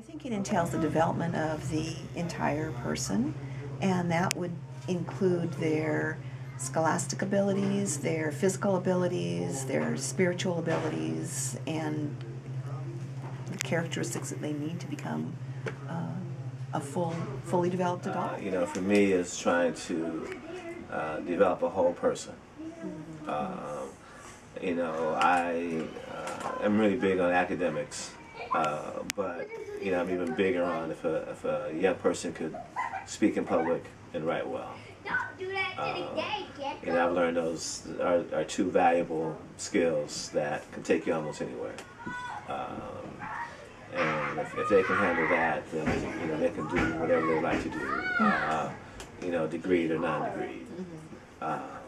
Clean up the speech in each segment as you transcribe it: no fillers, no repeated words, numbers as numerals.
I think it entails the development of the entire person, and that would include their scholastic abilities, their physical abilities, their spiritual abilities, and the characteristics that they need to become a fully developed adult. You know, for me, it's trying to develop a whole person. You know, I am really big on academics, but you know, I'm even bigger on if a young person could speak in public and write well. You know, I've learned those are two valuable skills that can take you almost anywhere. And if they can handle that, then you know they can do whatever they like to do. You know, degreed or non-degreed.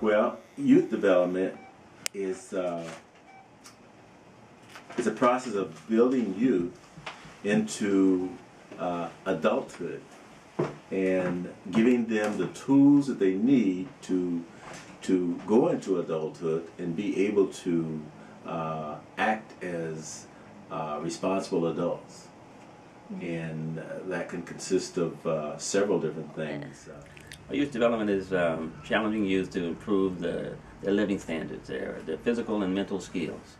Well, youth development is a process of building youth into adulthood and giving them the tools that they need to go into adulthood and be able to act as responsible adults. And that can consist of several different things. Youth development is challenging youth to improve their living standards, their physical and mental skills.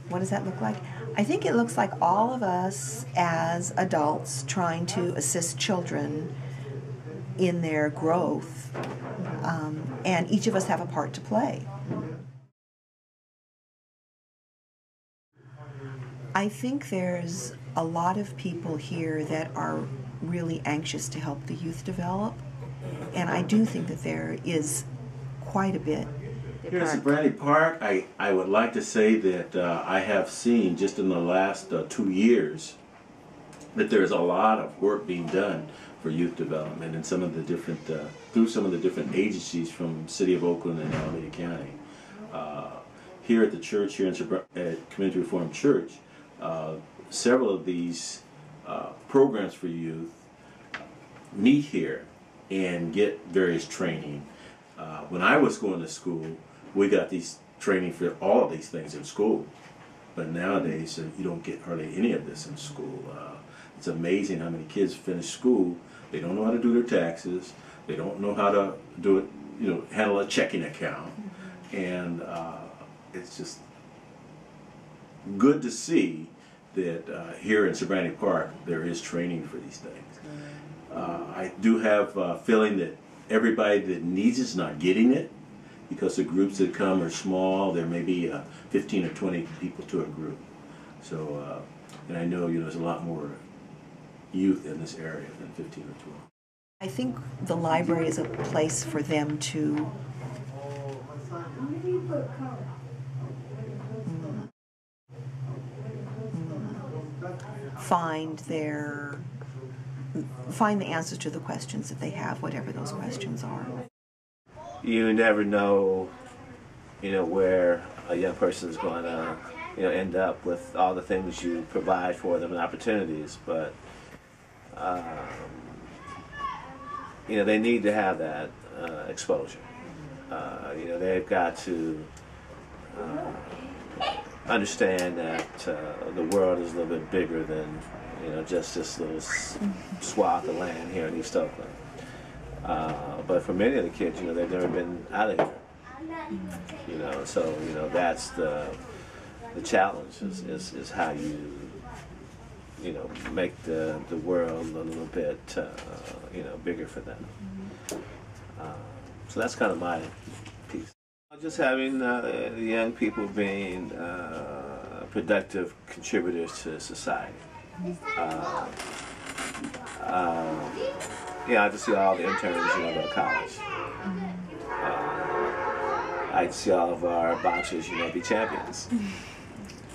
What does that look like? I think it looks like all of us as adults trying to assist children in their growth, and each of us have a part to play. I think there's a lot of people here that are really anxious to help the youth develop, and I do think that there is quite a bit. Here at Brandy Park, I would like to say that I have seen just in the last 2 years that there's a lot of work being done for youth development and some of the different through some of the different agencies from City of Oakland and Alameda County. Here at the church, here at Community Reformed Church, several of these programs for youth meet here and get various training. When I was going to school, we got these training for all of these things in school, but nowadays you don't get hardly any of this in school. It's amazing how many kids finish school, they don't know how to do their taxes, they don't know how to do it, you know, handle a checking account, and it's just good to see that here in Brandy Park there is training for these things. I do have a feeling that everybody that needs it is not getting it, because the groups that come are small. There may be 15 or 20 people to a group. So, and I know, you know, there's a lot more youth in this area than 15 or 12. I think the library is a place for them to find the answers to the questions that they have, whatever those questions are. You never know, you know, where a young person is going to, you know, end up with all the things you provide for them and opportunities. But, you know, they need to have that exposure. You know, they've got to understand that the world is a little bit bigger than, you know, just this little swath of land here in East Oakland. But for many of the kids, you know, they've never been out of here. You know, so, you know, that's the challenge is how you know, make the world a little bit, you know, bigger for them. So that's kind of my piece. Just having the young people being productive contributors to society. Yeah, I just see all the interns, you know, go to college. I see all of our boxers, you know, be champions.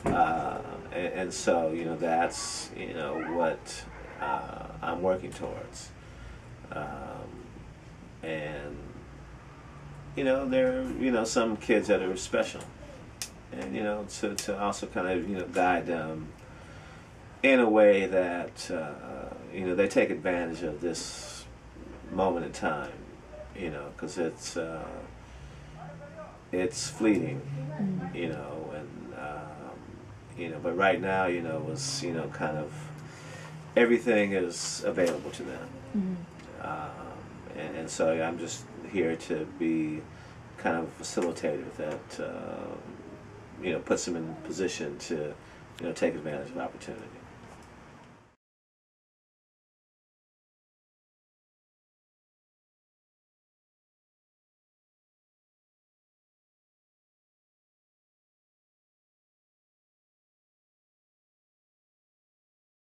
And so, you know, that's, you know, what I'm working towards. And, you know, there are, you know, some kids that are special. And, you know, to also kind of, you know, guide them in a way that, you know, they take advantage of this moment in time, you know, because it's fleeting, you know, and But right now, was, kind of everything is available to them. And so I'm just here to be kind of a facilitator that, puts them in a position to, take advantage of opportunity.